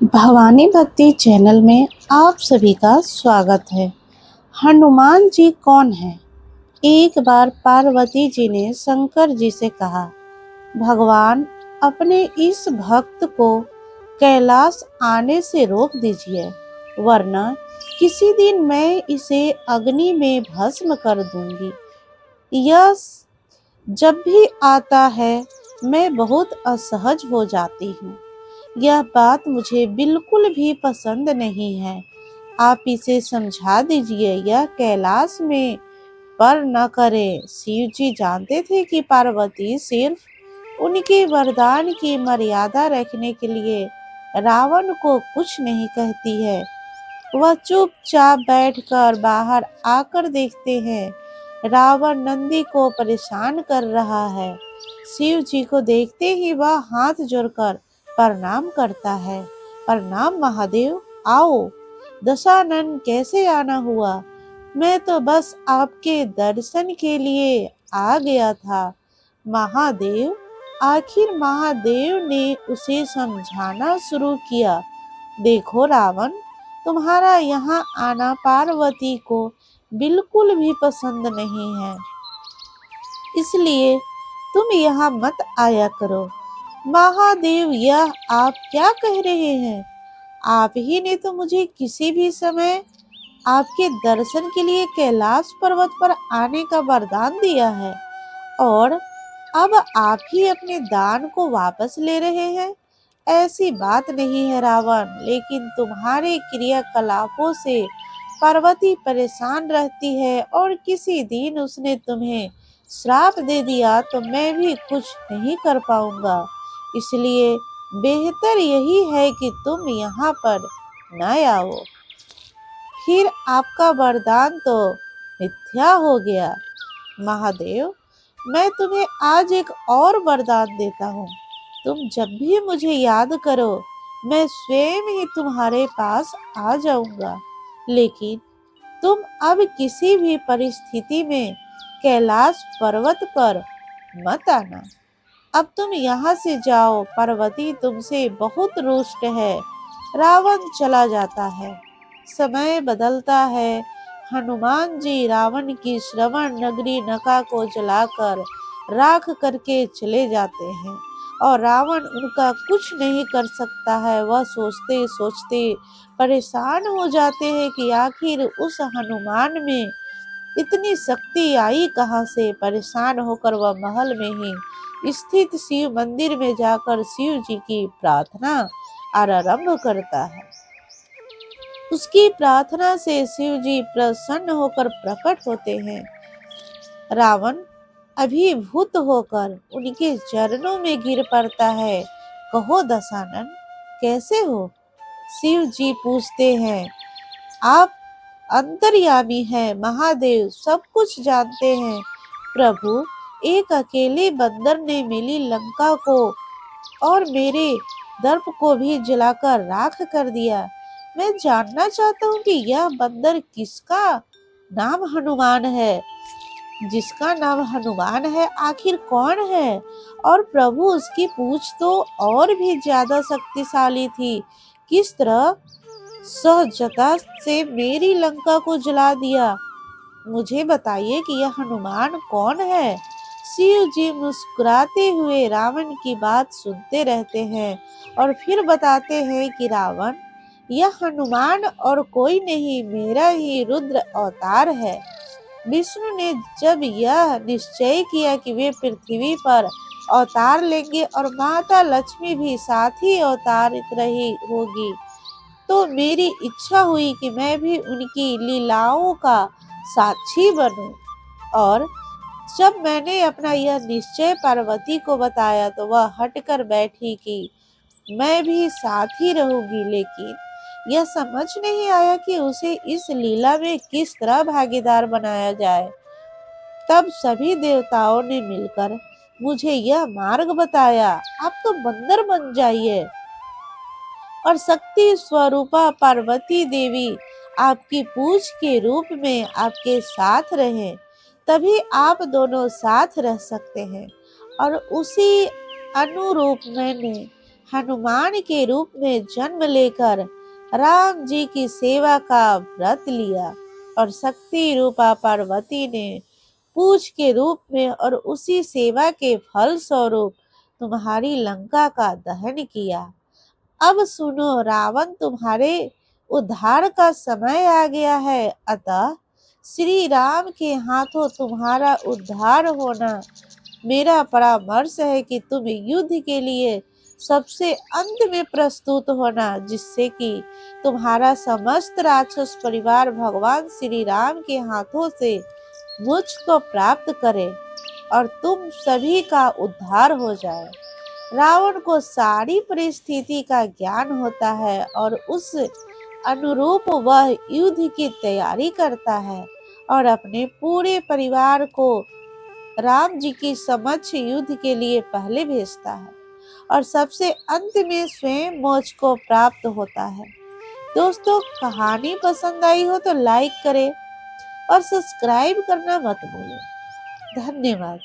भवानी भक्ति चैनल में आप सभी का स्वागत है। हनुमान जी कौन है? एक बार पार्वती जी ने शंकर जी से कहा, भगवान अपने इस भक्त को कैलाश आने से रोक दीजिए, वरना किसी दिन मैं इसे अग्नि में भस्म कर दूंगी। यह जब भी आता है मैं बहुत असहज हो जाती हूँ। यह बात मुझे बिल्कुल भी पसंद नहीं है। आप इसे समझा दीजिए, यह कैलाश में पर न करे। शिव जी जानते थे कि पार्वती सिर्फ उनके वरदान की मर्यादा रखने के लिए रावण को कुछ नहीं कहती है। वह चुपचाप बैठकर बाहर आकर देखते हैं रावण नंदी को परेशान कर रहा है। शिव जी को देखते ही वह हाथ जोड़कर प्रणाम करता है। प्रणाम महादेव, आओ। दशानन कैसे आना हुआ? मैं तो बस आपके दर्शन के लिए आ गया था। महादेव, आखिर महादेव ने उसे समझाना शुरू किया। देखो रावण, तुम्हारा यहाँ आना पार्वती को बिल्कुल भी पसंद नहीं है, इसलिए तुम यहाँ मत आया करो। महादेव, यह आप क्या कह रहे हैं? आप ही ने तो मुझे किसी भी समय आपके दर्शन के लिए कैलाश पर्वत पर आने का वरदान दिया है, और अब आप ही अपने दान को वापस ले रहे हैं। ऐसी बात नहीं है रावण, लेकिन तुम्हारे क्रियाकलापों से पार्वती परेशान रहती है, और किसी दिन उसने तुम्हें श्राप दे दिया तो मैं भी कुछ नहीं कर पाऊंगा। इसलिए बेहतर यही है कि तुम यहाँ पर न आओ। फिर आपका वरदान तो मिथ्या हो गया। महादेव, मैं तुम्हें आज एक और वरदान देता हूँ। तुम जब भी मुझे याद करो, मैं स्वयं ही तुम्हारे पास आ जाऊंगा। लेकिन तुम अब किसी भी परिस्थिति में कैलाश पर्वत पर मत आना। अब तुम यहाँ से जाओ, पार्वती तुमसे बहुत रुष्ट है। रावण चला जाता है। समय बदलता है। हनुमान जी रावण की श्रवण नगरी नका को जलाकर राख करके चले जाते हैं, और रावण उनका कुछ नहीं कर सकता है। वह सोचते सोचते परेशान हो जाते हैं कि आखिर उस हनुमान में इतनी शक्ति आई कहाँ से। परेशान होकर वह महल में ही स्थित शिव मंदिर में जाकर शिव जी की प्रार्थना आरंभ करता है। उसकी प्रार्थना से शिव जी प्रसन्न होकर प्रकट होते हैं। रावण अभिभूत होकर उनके चरणों में गिर पड़ता है। कहो दशानन, कैसे हो? शिव जी पूछते हैं। आप अंतर्यामी हैं महादेव, सब कुछ जानते हैं। प्रभु, एक अकेले बंदर ने मिली लंका को और मेरे दर्प को भी जलाकर राख कर दिया। मैं जानना चाहता हूँ कि यह बंदर किसका नाम हनुमान है। जिसका नाम हनुमान है आखिर कौन है? और प्रभु, उसकी पूंछ तो और भी ज्यादा शक्तिशाली थी। किस तरह सहजता से मेरी लंका को जला दिया? मुझे बताइए कि यह हनुमान कौन है। शिव जी मुस्कुराते हुए रावण की बात सुनते रहते हैं, और फिर बताते हैं कि रावण, यह हनुमान और कोई नहीं, मेरा ही रुद्र अवतार है। विष्णु ने जब यह निश्चय किया कि वे पृथ्वी पर अवतार लेंगे और माता लक्ष्मी भी साथ ही अवतारित रही होगी, तो मेरी इच्छा हुई कि मैं भी उनकी लीलाओं का साक्षी बनूं। और जब मैंने अपना यह निश्चय पार्वती को बताया तो वह हटकर बैठी कि मैं भी साथ ही रहूंगी। लेकिन यह समझ नहीं आया कि उसे इस लीला में किस तरह भागीदार बनाया जाए। तब सभी देवताओं ने मिलकर मुझे यह मार्ग बताया। आप तो बंदर बन जाइए और शक्ति स्वरूपा पार्वती देवी आपकी पूछ के रूप में आपके साथ रहे, तभी आप दोनों साथ रह सकते हैं। और उसी अनुरूप मैंने हनुमान के रूप में जन्म लेकर राम जी की सेवा का व्रत लिया और शक्ति रूपा पार्वती ने पूज के रूप में और उसी सेवा के फल स्वरूप तुम्हारी लंका का दहन किया। अब सुनो रावण, तुम्हारे उद्धार का समय आ गया है। अतः श्री राम के हाथों तुम्हारा उद्धार होना मेरा परामर्श है कि तुम युद्ध के लिए सबसे अंत में प्रस्तुत होना, जिससे कि तुम्हारा समस्त राक्षस परिवार भगवान श्री राम के हाथों से मुझको प्राप्त करे और तुम सभी का उद्धार हो जाए। रावण को सारी परिस्थिति का ज्ञान होता है और उस अनुरूप वह युद्ध की तैयारी करता है और अपने पूरे परिवार को राम जी की समक्ष युद्ध के लिए पहले भेजता है और सबसे अंत में स्वयं मोक्ष को प्राप्त होता है। दोस्तों, कहानी पसंद आई हो तो लाइक करें और सब्सक्राइब करना मत भूलें। धन्यवाद।